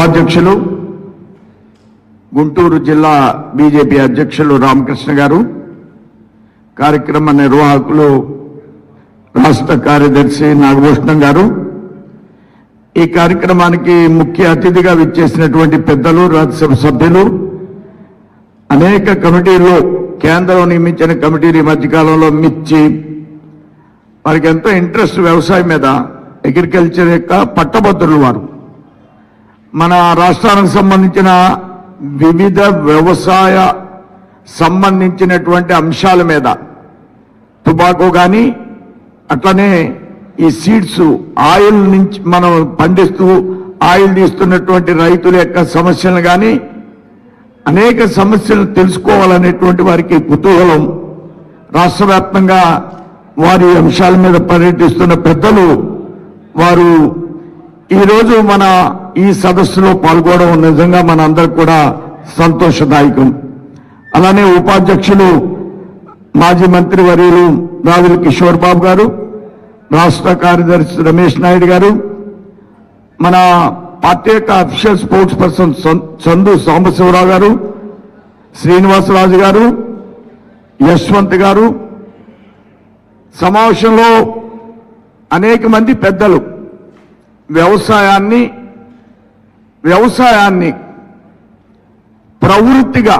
ఉపాధ్యక్షులు గుంటూరు జిల్లా బీజేపీ అధ్యక్షులు రామకృష్ణ గారు, కార్యక్రమ నిర్వాహకులు రాష్ట్ర కార్యదర్శి నాగభూషణం గారు, ఈ కార్యక్రమానికి ముఖ్య అతిథిగా విచ్చేసినటువంటి పెద్దలు, రాజ్యసభ సభ్యులు, అనేక కమిటీల్లో కేంద్రం నియమించిన కమిటీలు ఈ మధ్యకాలంలో మిర్చి, వారికి ఎంతో ఇంట్రెస్ట్ వ్యవసాయం మీద, అగ్రికల్చర్ యొక్క పట్టభద్రులు వారు, మన రాష్ట్రానికి సంబంధించిన వివిధ వ్యవసాయ సంబంధించినటువంటి అంశాల మీద, టుబాకో కానీ అట్లనే ఈ సీడ్స్ ఆయిల్ నుంచి మనం పండిస్తూ ఆయిల్ తీస్తున్నటువంటి రైతుల యొక్క సమస్యలు కానీ అనేక సమస్యలను తెలుసుకోవాలనేటువంటి వారికి కుతూహలం, రాష్ట్ర వ్యాప్తంగా వారి అంశాల మీద పర్యటిస్తున్న పెద్దలు వారు ఈరోజు మన ఈ సదస్సులో పాల్గొనడం నిజంగా మన అందరికి కూడా సంతోషదాయకం. అలానే ఉపాధ్యక్షులు మాజీ మంత్రి వర్యులు రావుల కిషోర్ బాబు గారు, రాష్ట్ర కార్యదర్శి రమేష్ నాయుడు గారు, మన పార్టీ యొక్క official sports person Chandu Sambasivarao గారు, శ్రీనివాసరాజు గారు, యశ్వంత్ గారు, సమావేశంలో అనేక మంది పెద్దలు వ్యవసాయాన్ని ప్రవృత్తిగా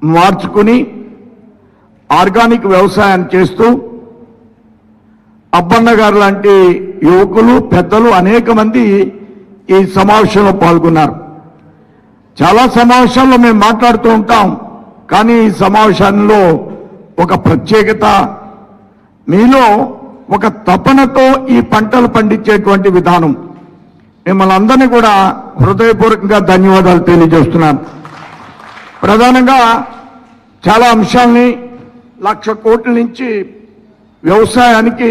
మార్చుకుని ఆర్గానిక్ వ్యవసాయాన్ని చేస్తూ అబ్బన్న గారు లాంటి యువకులు, పెద్దలు అనేక మంది ఈ సమావేశంలో పాల్గొన్నారు. చాలా సమావేశాల్లో మేము మాట్లాడుతూ ఉంటాం, కానీ ఈ సమావేశాల్లో ఒక ప్రత్యేకత, మీలో ఒక తపనతో ఈ పంటలు పండించేటువంటి విధానం, మిమ్మల్ని అందరినీ కూడా హృదయపూర్వకంగా ధన్యవాదాలు తెలియజేస్తున్నాను. ప్రధానంగా చాలా అంశాలని 1,00,000 కోట్ల నుంచి వ్యవసాయానికి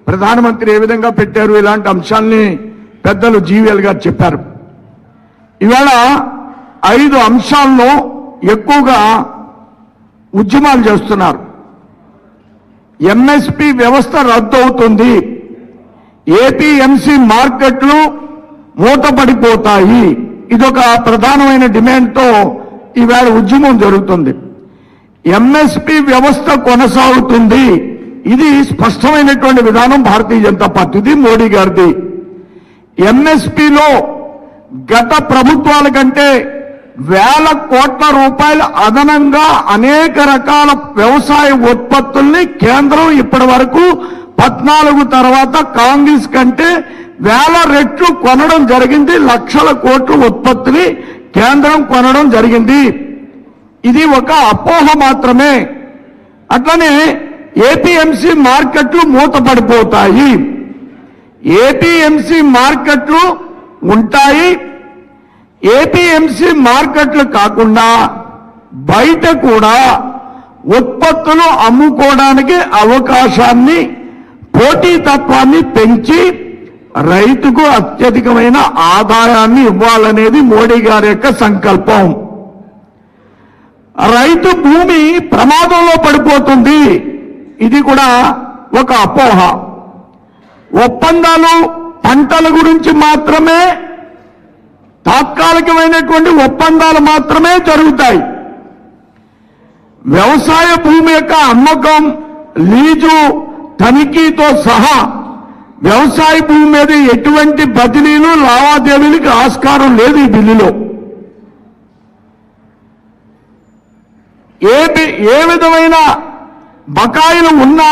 ప్రధానమంత్రి ఏ విధంగా పెట్టారు, ఇలాంటి అంశాలని పెద్దలు జీవీఎల్ గారు చెప్పారు. ఇవాళ 5 అంశాల్లో ఎక్కువగా ఉద్యమాలు చేస్తున్నారు. ఎంఎస్పి వ్యవస్థ రద్దు అవుతుంది, ఏపీఎంసీ మార్కెట్లు మూతపడిపోతాయి, ఇదొక ప్రధానమైన డిమాండ్తో ఈవేళ ఉద్యమం జరుగుతుంది. ఎంఎస్పి వ్యవస్థ కొనసాగుతుంది, ఇది స్పష్టమైనటువంటి విధానం భారతీయ జనతా పార్టీది, మోడీ గారిది. ఎంఎస్పిలో గత ప్రభుత్వాల కంటే వేల కోట్ల రూపాయలు అదనంగా అనేక రకాల వ్యవసాయ ఉత్పత్తుల్ని కేంద్రం ఇప్పటి వరకు 14 తర్వాత కాంగ్రెస్ కంటే వేల రెట్లు కొనడం జరిగింది. లక్షల కోట్ల ఉత్పత్తిని కేంద్రం కొనడం జరిగింది. ఇది ఒక అపోహ మాత్రమే. అట్లనే ఏపీఎంసీ మార్కెట్లు మూతపడిపోతాయి, ఏపీఎంసీ మార్కెట్లు ఉంటాయి. ఏపీఎంసీ మార్కెట్లు కాకుండా బయట కూడా ఉత్పత్తులు అమ్ముకోవడానికి అవకాశాన్ని, పోటీతత్వాన్ని పెంచి రైతుకు అత్యధికమైన ఆదాయాన్ని ఇవ్వాలనేది మోడీ గారి యొక్క సంకల్పం. రైతు భూమి ప్రమాదంలో పడిపోతుంది, ఇది కూడా ఒక అపోహ. ఒప్పందాలు పంటల గురించి మాత్రమే, తాత్కాలికమైనటువంటి ఒప్పందాలు మాత్రమే జరుగుతాయి. వ్యవసాయ భూమి యొక్క అమ్మకం, లీజు, తనిఖీతో సహా వ్యవసాయ భూమి మీద ఎటువంటి బదిలీలు, లావాదేవీలకు ఆస్కారం లేదు ఈ బిల్లులో. ఏ విధమైన బకాయిలు ఉన్నా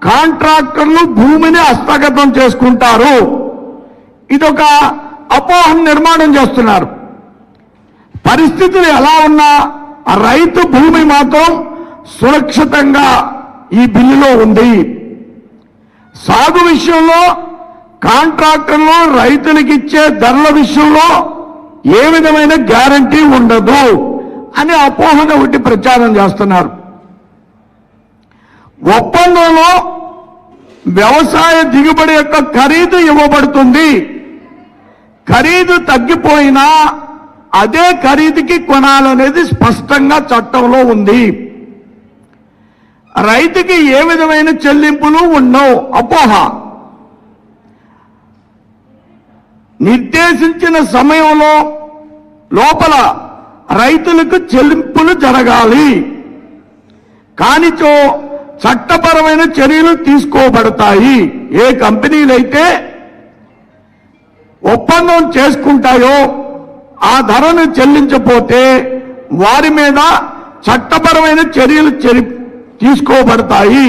కాంట్రాక్టర్లు భూమిని హస్తగతం చేసుకుంటారు, ఇదొక అపోహం నిర్మాణం చేస్తున్నారు. పరిస్థితులు ఎలా ఉన్నా రైతు భూమి మాత్రం సురక్షితంగా ఈ బిల్లులో ఉంది. సాగు విషయంలో కాంట్రాక్టర్లు రైతులకు ఇచ్చే ధరల విషయంలో ఏ విధమైన గ్యారంటీ ఉండదు అని అపోహను ఒకటి ప్రచారం చేస్తున్నారు. ఒప్పందంలో వ్యవసాయ దిగుబడి యొక్క ఖరీదు ఇవ్వబడుతుంది, ఖరీదు తగ్గిపోయినా అదే ఖరీదుకి కొనాలనేది స్పష్టంగా చట్టంలో ఉంది. రైతుకి ఏ విధమైన చెల్లింపులు ఉండవు, అపోహ. నిర్దేశించిన సమయంలో లోపల రైతులకు చెల్లింపులు జరగాలి. కానిచో చట్టపరమైన చర్యలు తీసుకోబడతాయి. ఏ కంపెనీలైతే ఒప్పందం చేసుకుంటాయో ఆ ధరను చెల్లించకపోతే వారి మీద చట్టపరమైన చర్యలు తీసుకోబడతాయి.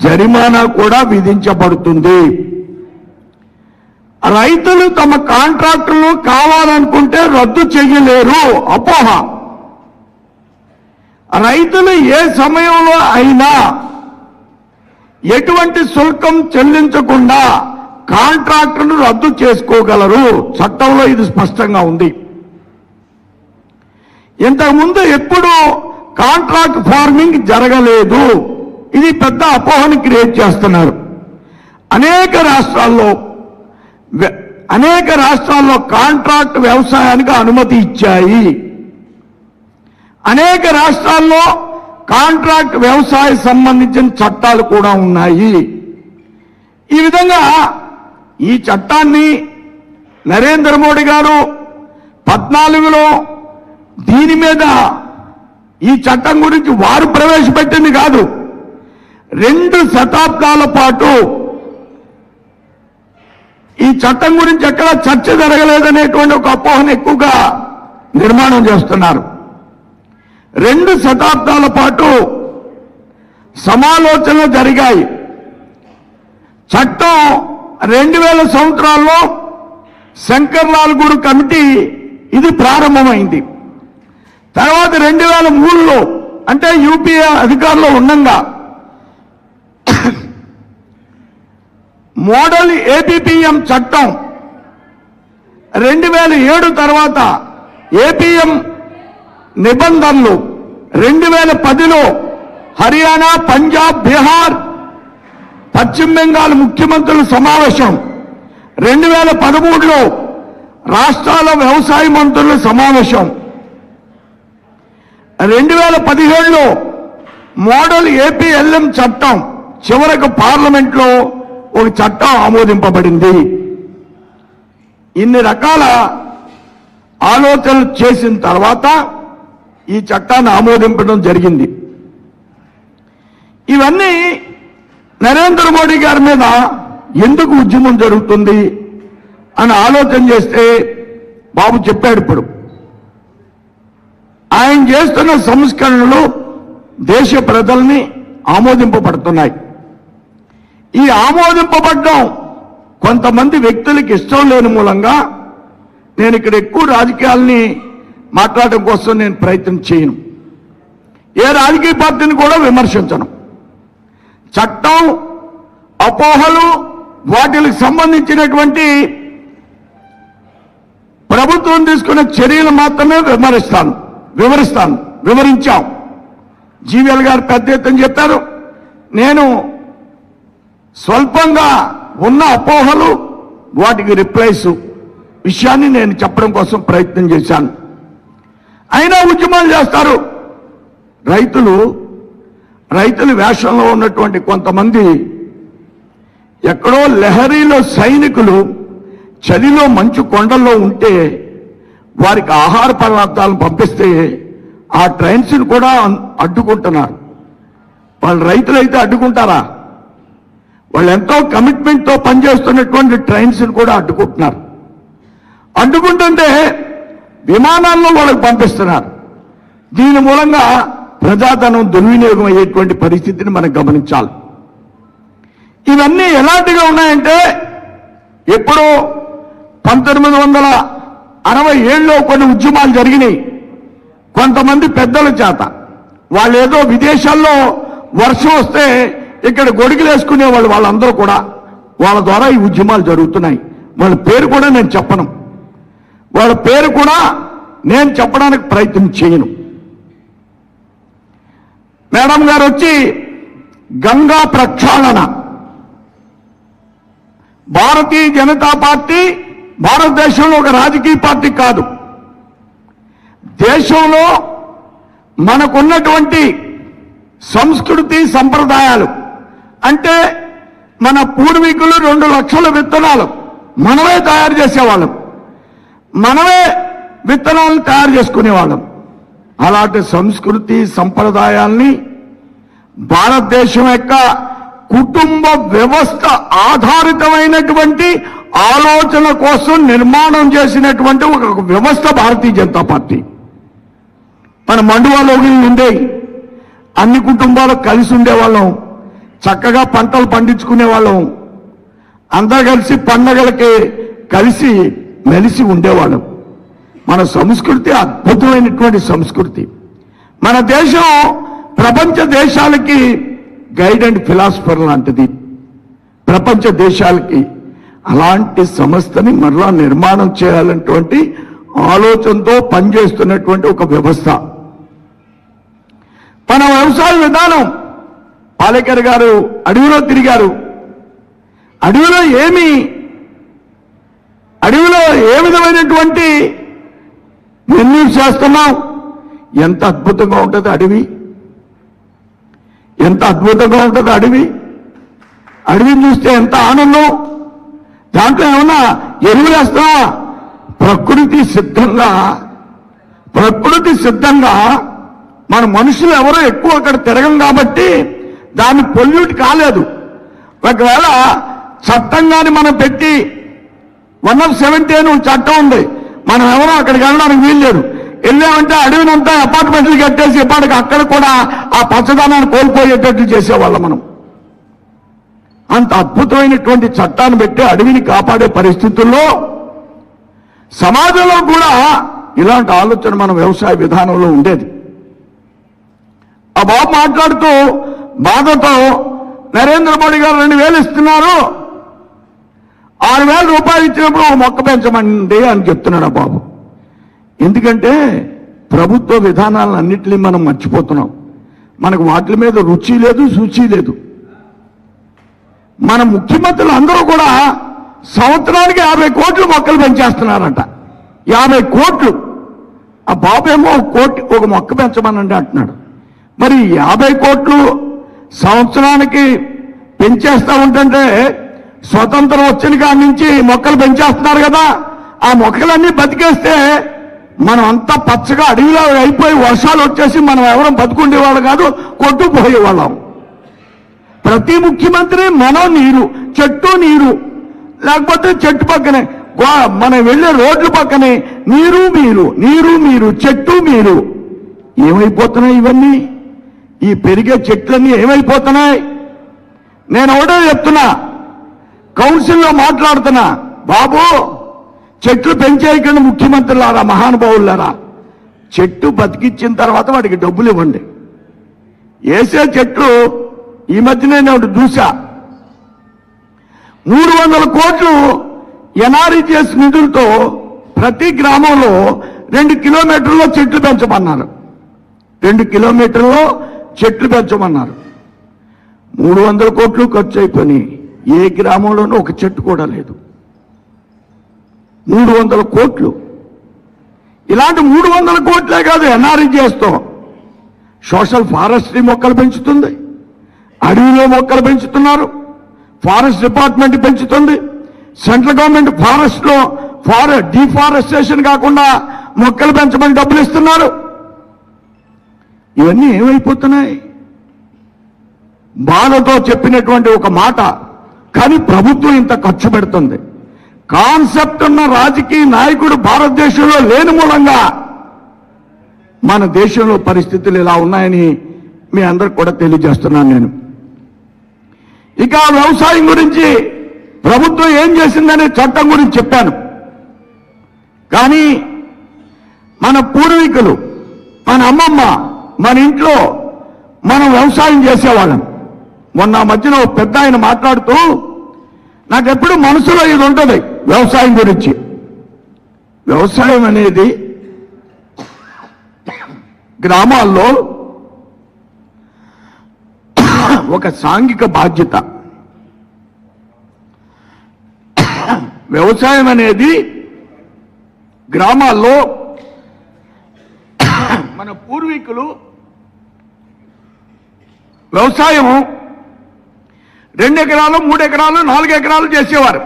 జరిమానా కూడా విధించబడుతుంది. రైతులు తమ కాంట్రాక్టులు కావాలనుకుంటే రద్దు చేయలేరు. అపోహ. రైతులు ఏ సమయంలో అయినా ఎటువంటి శుల్కం చెల్లించకుండా కాంట్రాక్టును రద్దు చేసుకోగలరు. చట్టంలో ఇది స్పష్టంగా ఉంది. ఇంతకుముందు ఎప్పుడూ కాంట్రాక్ట్ ఫార్మింగ్ జరగలేదు. ఇది పెద్ద అపోహని క్రియేట్ చేస్తున్నారు. అనేక రాష్ట్రాల్లో కాంట్రాక్ట్ వ్యవసాయానికి అనుమతి ఇచ్చాయి. అనేక రాష్ట్రాల్లో కాంట్రాక్ట్ వ్యవసాయ సంబంధించిన చట్టాలు కూడా ఉన్నాయి. ఈ విధంగా ఈ చట్టాన్ని నరేంద్ర మోడీ గారు 14లో దీని మీద ఈ చట్టం గురించి వారు ప్రవేశపెట్టింది కాదు, 2 శతాబ్దాల పాటు ఈ చట్టం గురించి ఎక్కడ చర్చ జరగలేదనేటువంటి ఒక అపోహను ఎక్కువగా నిర్మాణం చేస్తున్నారు. 2 శతాబ్దాల పాటు సమాలోచనలు జరిగాయి. చట్టం 2000 సంవత్సరాల్లో శంకర్లాల్ గురు కమిటీ ఇది ప్రారంభమైంది. తర్వాత 2003లో అంటే యూపీఏ అధికారంలో ఉండగా మోడల్ ఏపీఎం చట్టం 2007 తర్వాత ఏపీఎం నిబంధనలు 2010లో హర్యానా, పంజాబ్, బీహార్, పశ్చిమ బెంగాల్ ముఖ్యమంత్రుల సమావేశం, 2013లో రాష్ట్రాల వ్యవసాయ మంత్రుల సమావేశం, 2017లో మోడల్ ఏపీఎల్ఎం చట్టం, చివరకు పార్లమెంట్లో ఒక చట్టం ఆమోదింపబడింది. ఇన్ని రకాల ఆలోచనలు చేసిన తర్వాత ఈ చట్టాన్ని ఆమోదింపడం జరిగింది. ఇవన్నీ నరేంద్ర మోడీ గారి మీద ఎందుకు ఉద్యమం జరుగుతుంది అని ఆలోచన చేస్తే బాబు చెప్పాడు. ఇప్పుడు ఆయన చేస్తున్న సంస్కరణలు దేశ ప్రజల్ని ఆమోదింపబడుతున్నాయి. ఈ ఆమోదింపబడడం కొంతమంది వ్యక్తులకు ఇష్టం లేని మూలంగా నేను ఇక్కడ ఎక్కువ రాజకీయాల్ని మాట్లాడడం కోసం నేను ప్రయత్నం చేయను. ఏ రాజకీయ పార్టీని కూడా విమర్శించను. చట్టం, అపోహలు, వాటికి సంబంధించినటువంటి ప్రభుత్వం తీసుకున్న చర్యలు మాత్రమే వివరించాం. జీవీఎల్ గారు పెద్ద ఎత్తున చెప్పారు. నేను స్వల్పంగా ఉన్న అపోహలు, వాటికి రిప్లైస్ విషయాన్ని నేను చెప్పడం కోసం ప్రయత్నం చేశాను. అయినా ఉద్యమాలు చేస్తారు రైతులు వేషంలో ఉన్నటువంటి కొంతమంది. ఎక్కడో లహరీలో సైనికులు చలిలో మంచు కొండల్లో ఉంటే వారికి ఆహార పదార్థాలను పంపిస్తే ఆ ట్రైన్స్ని కూడా అడ్డుకుంటున్నారు. వాళ్ళు రైతులైతే అడ్డుకుంటారా? వాళ్ళు ఎంతో కమిట్మెంట్తో పనిచేస్తున్నటువంటి ట్రైన్స్ని కూడా అడ్డుకుంటున్నారు. అడ్డుకుంటుంటే విమానాల్లో వాళ్ళకి పంపిస్తున్నారు. దీని మూలంగా ప్రజాధనం దుర్వినియోగం అయ్యేటువంటి పరిస్థితిని మనం గమనించాలి. ఇవన్నీ ఎలాంటిగా ఉన్నాయంటే ఎప్పుడో 1967లో కొన్ని ఉద్యమాలు జరిగినాయి. కొంతమంది పెద్దల చేత వాళ్ళు ఏదో విదేశాల్లో వర్షం వస్తే ఇక్కడ గొడుగులు వేసుకునేవాళ్ళు, వాళ్ళందరూ కూడా వాళ్ళ ద్వారా ఈ ఉద్యమాలు జరుగుతున్నాయి. వాళ్ళ పేరు కూడా నేను చెప్పను, వాళ్ళ పేరు కూడా నేను చెప్పడానికి ప్రయత్నం చేయను. మేడం గారు వచ్చి గంగా ప్రక్షాళన, భారతీయ జనతా పార్టీ భారతదేశంలో ఒక రాజకీయ పార్టీ కాదు. దేశంలో మనకున్నటువంటి సంస్కృతి సంప్రదాయాలు అంటే మన పూర్వీకులు 2 లక్షల విత్తనాలు మనమే తయారు చేసేవాళ్ళం, మనమే విత్తనాలను తయారు చేసుకునేవాళ్ళం. అలాంటి సంస్కృతి సంప్రదాయాల్ని భారతదేశం యొక్క కుటుంబ వ్యవస్థ ఆధారితమైనటువంటి ఆలోచన కోసం నిర్మాణం చేసినటువంటి ఒక వ్యవస్థ భారతీయ జనతా పార్టీ. మన మండువాలో ఉండే అన్ని కుటుంబాలు కలిసి ఉండేవాళ్ళం, చక్కగా పంటలు పండించుకునే వాళ్ళం, అందరూ కలిసి పండగలకి కలిసి మెలిసి ఉండేవాళ్ళం. మన సంస్కృతి అద్భుతమైనటువంటి సంస్కృతి. మన దేశం ప్రపంచ దేశాలకి గైడ్ అండ్ ఫిలాసఫర్ లాంటిది. ప్రపంచ దేశాలకి అలాంటి సంస్థని మరలా నిర్మాణం చేయాలన్నటువంటి ఆలోచనతో పనిచేస్తున్నటువంటి ఒక వ్యవస్థ. మన వ్యవసాయ విధానం, పాలేకర్ గారు అడవిలో తిరిగారు. అడవిలో ఏ విధమైనటువంటి ఎన్ని చేస్తున్నాం, ఎంత అద్భుతంగా ఉంటుంది అడవి, ఎంత అద్భుతంగా ఉంటుంది అడవి. అడవిని చూస్తే ఎంత ఆనందం. దాంట్లో ఏమన్నా ఎరువులు వేస్తావా? ప్రకృతి సిద్ధంగా మన మనుషులు ఎవరో ఎక్కువ అక్కడ తిరగం కాబట్టి దాన్ని పొల్యూట్ కాలేదు. ఒకవేళ చట్టంగాని మనం పెట్టి 170 చట్టం ఉంది, మనం ఎవరో అక్కడికి వెళ్ళడానికి వీల్లేదు. వెళ్ళామంటే అడవినంతా అపార్ట్మెంట్లు కట్టేసి ఇప్పటికి అక్కడ కూడా ఆ పచ్చదనాన్ని కోల్పోయేటట్లు చేసేవాళ్ళం మనం. అంత అద్భుతమైనటువంటి చట్టాన్ని పెట్టి అడవిని కాపాడే పరిస్థితుల్లో సమాజంలో కూడా ఇలాంటి ఆలోచన మన వ్యవసాయ విధానంలో ఉండేది. ఆ బాబు మాట్లాడుతూ బాధతో నరేంద్ర మోడీ గారు 2,000 ఇస్తున్నారు, 6,000 రూపాయలు ఇచ్చినప్పుడు ఒక మొక్క పెంచమండి అని చెప్తున్నాడు ఆ బాబు. ఎందుకంటే ప్రభుత్వ విధానాలను అన్నింటినీ మనం మర్చిపోతున్నాం. మనకు వాటి మీద రుచి లేదు, శుచి లేదు. మన ముఖ్యమంత్రులు అందరూ కూడా సంవత్సరానికి 50 కోట్లు మొక్కలు పెంచేస్తున్నారంట. 50 కోట్లు. ఆ బాబేమో ఒక మొక్క పెంచమనండి అంటున్నాడు. మరి 50 కోట్లు సంవత్సరానికి పెంచేస్తా ఉంటుంటే స్వతంత్రం వచ్చిన కాడి నుంచి మొక్కలు పెంచేస్తున్నారు కదా, ఆ మొక్కలన్నీ బతికేస్తే మనం అంతా పచ్చగా అడవిలో అయిపోయి వర్షాలు వచ్చేసి మనం ఎవరం బతుకుండేవాళ్ళం కాదు, కొట్టుకుపోయేవాళ్ళం. ప్రతి ముఖ్యమంత్రి మనం నీరు, చెట్టు నీరు, లేకపోతే చెట్టు పక్కనే మనం వెళ్ళే రోడ్ల పక్కనే నీరు మీరు చెట్టు మీరు. ఏమైపోతున్నాయి ఇవన్నీ? ఈ పెరిగే చెట్లన్నీ ఏమైపోతున్నాయి? నేను ఒకటే చెప్తున్నా, కౌన్సిల్లో మాట్లాడుతున్నా, బాబు చెట్లు పెంచేయకండి ముఖ్యమంత్రులారా, మహానుభావులారా. చెట్టు బతికిచ్చిన తర్వాత వాడికి డబ్బులు ఇవ్వండి. వేసే చెట్లు ఈ మధ్యనే నేను చూసా, 300 కోట్లు ఎన్ఆర్ఈజీఎస్ నిధులతో ప్రతి గ్రామంలో 2 కిలోమీటర్లో చెట్లు పెంచమన్నారు. 2 కిలోమీటర్లో చెట్లు పెంచమన్నారు. 300 కోట్లు ఖర్చు అయిపోయి ఏ గ్రామంలోనూ ఒక చెట్టు కూడా లేదు. 300 కోట్లు. ఇలాంటి 300 కోట్లే కాదు, ఎన్ఆర్ఈజీఎస్తో సోషల్ ఫారెస్ట్రీ మొక్కలు పెంచుతుంది, అడవిలో మొక్కలు పెంచుతున్నారు, ఫారెస్ట్ డిపార్ట్మెంట్ పెంచుతుంది, సెంట్రల్ గవర్నమెంట్ ఫారెస్ట్ లో డిఫారెస్టేషన్ కాకుండా మొక్కలు పెంచమని డబ్బులు ఇస్తున్నారు. ఇవన్నీ ఏమైపోతున్నాయి? బాధతో చెప్పినటువంటి ఒక మాట, కానీ ప్రభుత్వం ఇంత ఖర్చు పెడుతుంది. కాన్సెప్ట్ ఉన్న రాజకీయ నాయకుడు భారతదేశంలో లేని మూలంగా మన దేశంలో పరిస్థితులు ఇలా ఉన్నాయని మీ అందరికి కూడా తెలియజేస్తున్నాను నేను. ఇక వ్యవసాయం గురించి ప్రభుత్వం ఏం చేసిందనే చట్టం గురించి చెప్పాను. కానీ మన పూర్వీకులు, మన అమ్మమ్మ, మన ఇంట్లో మనం వ్యవసాయం చేసేవాళ్ళం. మొన్న మధ్యలో పెద్ద ఆయన మాట్లాడుతూ నాకెప్పుడు మనసులో ఇది ఉంటుంది వ్యవసాయం గురించి. వ్యవసాయం అనేది గ్రామాల్లో ఒక సాంఘిక బాధ్యత. వ్యవసాయం అనేది గ్రామాల్లో మన పూర్వీకులు వ్యవసాయం 2 ఎకరాలు 3 ఎకరాలు 4 ఎకరాలు చేసేవారు.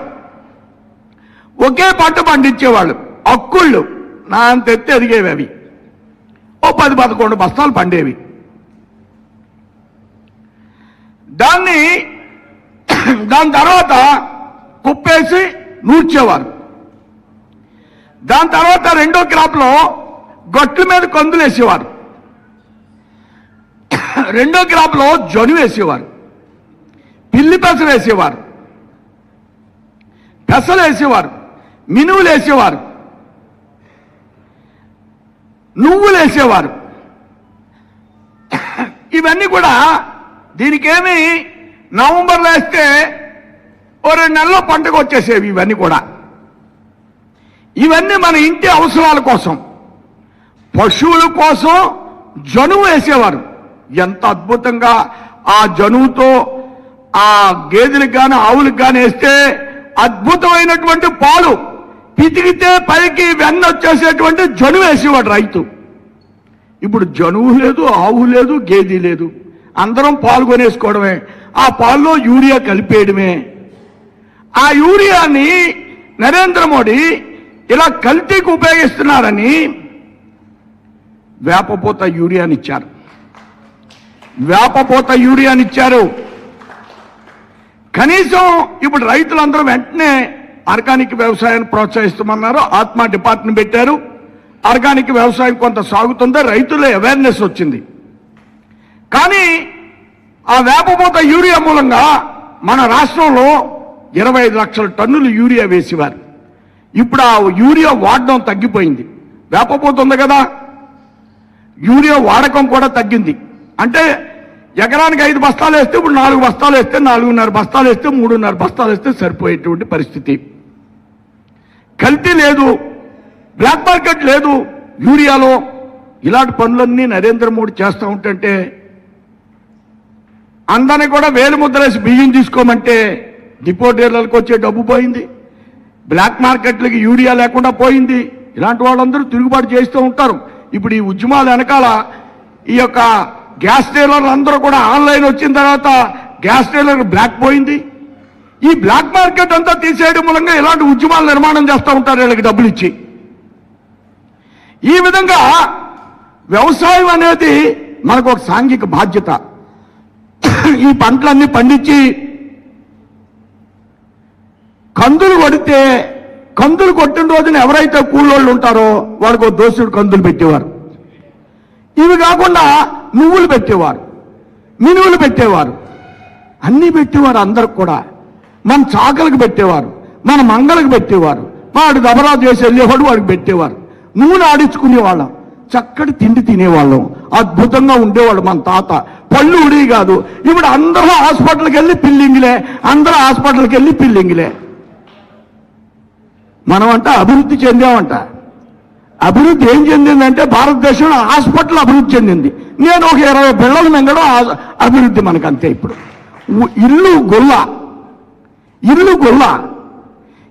ఒకే పంట పండించేవాళ్ళు. అక్కుళ్ళు నా అంత ఎత్తి ఎదిగేవి. అవి ఓ 10-11 బస్తాలు పండేవి. దాని తర్వాత కుప్పేసి నూర్చేవారు. దాని తర్వాత రెండో క్రాప్లో గొట్ల మీద కందులు వేసేవారు. రెండో క్రాప్లో జొను వేసేవారు, పిల్లి పెసలు వేసేవారు, పెసలు వేసేవారు, మినువులు వేసేవారు, నువ్వులు వేసేవారు. ఇవన్నీ కూడా దీనికేమి నవంబర్లో వేస్తే ఓ 2 నెలల్లో పంటకు వచ్చేసేవి. ఇవన్నీ కూడా ఇవన్నీ మన ఇంటి అవసరాల కోసం, పశువుల కోసం జనువు వేసేవారు. ఎంత అద్భుతంగా ఆ జనువుతో ఆ గేదెలకు కానీ ఆవులకు కానీ వేస్తే అద్భుతమైనటువంటి పాలు పితికితే పైకి వెన్న వచ్చేసేటువంటి జనువు వేసేవాడు రైతు. ఇప్పుడు జనువు లేదు, ఆవు లేదు, గేదె లేదు, అందరం పాలు కొనేసుకోవడమే. ఆ పాల్లో యూరియా కలిపేయడమే. ఆ యూరియాని నరేంద్ర మోడీ ఇలా కల్తీకి ఉపయోగిస్తున్నారని వేపపూత యూరియానిచ్చారు. వేపపూత యూరియానిచ్చారు. కనీసం ఇప్పుడు రైతులందరూ వెంటనే ఆర్గానిక్ వ్యవసాయాన్ని ప్రోత్సహిస్తామన్నారు. ఆత్మ డిపార్ట్మెంట్ పెట్టారు. ఆర్గానిక్ వ్యవసాయం కొంత సాగుతుంది, రైతుల అవేర్నెస్ వచ్చింది. కానీ ఆ వేపపూత యూరియా మూలంగా మన రాష్ట్రంలో 25 లక్షల టన్నులు యూరియా వేసేవారు. ఇప్పుడు ఆ యూరియా వాడడం తగ్గిపోయింది. వేపపూత ఉంది కదా, యూరియా వాడకం కూడా తగ్గింది. అంటే ఎకరానికి 5 బస్తాలు వేస్తే ఇప్పుడు 4 బస్తాలు వేస్తే, 4.5 బస్తాలు వేస్తే, 3.5 బస్తాలు వేస్తే సరిపోయేటువంటి పరిస్థితి. కల్తీ లేదు, బ్లాక్ మార్కెట్ లేదు యూరియాలో. ఇలాంటి పనులన్నీ నరేంద్ర మోడీ చేస్తూ ఉంటుంటే అందరినీ కూడా వేలు ముద్రేసి బియ్యం తీసుకోమంటే డిపో డీలర్లకు వచ్చే డబ్బు పోయింది, బ్లాక్ మార్కెట్లకి యూరియా లేకుండా పోయింది. ఇలాంటి వాళ్ళందరూ తిరుగుబాటు చేస్తూ ఉంటారు. ఇప్పుడు ఈ ఉద్యమాల వెనకాల ఈ యొక్క గ్యాస్ డీలర్లు అందరూ కూడా ఆన్లైన్ వచ్చిన తర్వాత గ్యాస్ డీలర్ బ్లాక్ పోయింది. ఈ బ్లాక్ మార్కెట్ అంతా తీసేయడం మూలంగా ఇలాంటి ఉద్యమాలు నిర్మాణం చేస్తూ ఉంటారు వీళ్ళకి డబ్బులు ఇచ్చి. ఈ విధంగా వ్యవసాయం అనేది మనకు ఒక సాంఘిక బాధ్యత. ఈ పంటలన్నీ పండించి కందులు కొడితే, కందులు కొట్టిన రోజున ఎవరైతే కూలోళ్ళు ఉంటారో వాడికి దోసుడు కందులు పెట్టేవారు. ఇవి కాకుండా నువ్వులు పెట్టేవారు, మినువులు పెట్టేవారు, అన్నీ పెట్టేవారు. అందరికి కూడా మన చాకలకు పెట్టేవారు, మన మంగళకు పెట్టేవారు, వాడు దబరా చేసి వెళ్ళేవాడు వాడికి పెట్టేవారు. నూనె ఆడించుకునేవాళ్ళం, చక్కటి తిండి తినేవాళ్ళం, అద్భుతంగా ఉండేవాళ్ళు మన తాత. పళ్ళు ఉడి కాదు. ఇప్పుడు అందరూ హాస్పిటల్కి వెళ్ళి పిల్లింగిలే, అందరూ హాస్పిటల్కి వెళ్ళి పిల్లింగిలే. మనమంట అభివృద్ధి చెందామంట. అభివృద్ధి ఏం చెందిందంటే భారతదేశంలో హాస్పిటల్ అభివృద్ధి చెందింది. నేను ఒక 20 పిల్లలు మింగడం అభివృద్ధి మనకంతే. ఇప్పుడు ఇల్లు గొల్ల, ఇల్లు గొల్ల.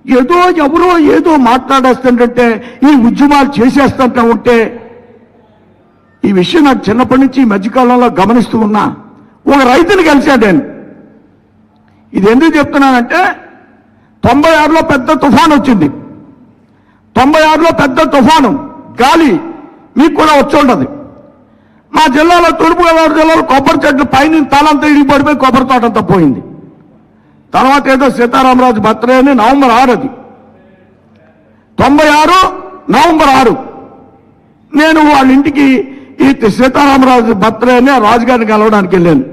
ఏదో ఎవరో ఏదో మాట్లాడేస్తుంటే ఈ ఉద్యమాలు చేసేస్తుంటా ఉంటే, ఈ విషయం నాకు చిన్నప్పటి నుంచి ఈ మధ్యకాలంలో గమనిస్తూ ఉన్నా. ఒక రైతుని కలిశాను నేను. ఇది ఎందుకు చెప్తున్నానంటే 96లో పెద్ద తుఫాను వచ్చింది. 96లో పెద్ద తుఫాను, గాలి మీకు కూడా వచ్చి ఉంటుంది. మా జిల్లాలో, తూర్పుగోదావరి జిల్లాలో కొబ్బరి చెట్లు పైన తలంతా ఇడిగి పడిపోయి కొబ్బరి తోట అంతా పోయింది. తర్వాత ఏదో సీతారామరాజు బర్త్డే అని నవంబర్ 6 అది, 96 నవంబర్ 6 నేను వాళ్ళ ఇంటికి ఈ సీతారామరాజు బర్త్డే అని ఆ రాజుగారిని కలవడానికి వెళ్ళాను.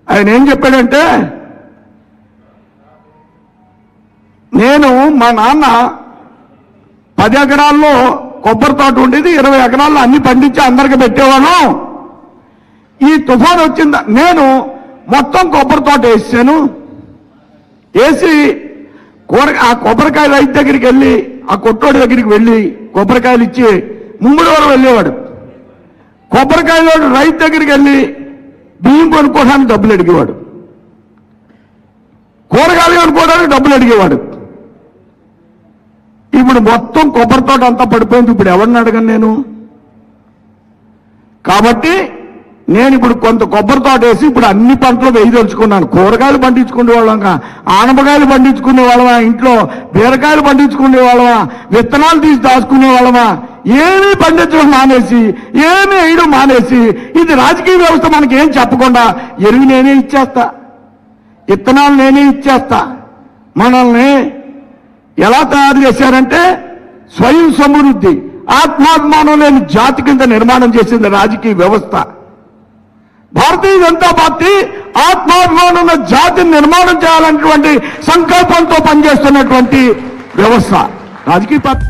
ఆయన ఏం చెప్పాడంటే, నేను మా నాన్న 10 ఎకరాల్లో కొబ్బరి తోట ఉండేది, 20 ఎకరాల్లో అన్ని పండించి అందరికి పెట్టేవాను. ఈ తుఫాను వచ్చిందా, నేను మొత్తం కొబ్బరి తోట వేసాను. వేసి ఆ కొబ్బరికాయ రైతు దగ్గరికి వెళ్ళి, ఆ కొట్టోడి దగ్గరికి వెళ్ళి కొబ్బరికాయలు ఇచ్చి ముంగుడవరం వెళ్ళేవాడు. కొబ్బరికాయలో రైతు దగ్గరికి వెళ్ళి బియ్యం కొనుక్కోవడానికి డబ్బులు అడిగేవాడు, కూరగాయలు కొనుక్కోవడానికి డబ్బులు అడిగేవాడు. ఇప్పుడు మొత్తం కొబ్బరి తోట అంతా పడిపోయింది. ఇప్పుడు ఎవరిని అడగను నేను. కాబట్టి నేను ఇప్పుడు కొంత కొబ్బరి తోట వేసి ఇప్పుడు అన్ని పంటలు వేయదలుచుకున్నాను. కూరగాయలు పండించుకునే వాళ్ళంగా, ఆనపకాయలు పండించుకునే వాళ్ళమా, ఇంట్లో బీరకాయలు పండించుకునే వాళ్ళమా, విత్తనాలు తీసి దాచుకునే వాళ్ళమా, ఏమీ పండించడం మానేసి, ఏమీ వేయడం మానేసి, ఇది రాజకీయ వ్యవస్థ మనకి ఏం చెప్పకుండా ఎరువు నేనే ఇచ్చేస్తా, విత్తనాలు నేనే ఇచ్చేస్తా. మనల్ని ఎలా తయారు చేశారంటే స్వయం సమృద్ధి, ఆత్మాభిమానం లేని జాతి కింద నిర్మాణం చేసింది రాజకీయ వ్యవస్థ. భారతీయ జనతా పార్టీ ఆత్మాభిమానం ఉన్న జాతిని నిర్మాణం చేయాలనేటువంటి సంకల్పంతో పనిచేస్తున్నటువంటి వ్యవస్థ రాజకీయ పార్టీ.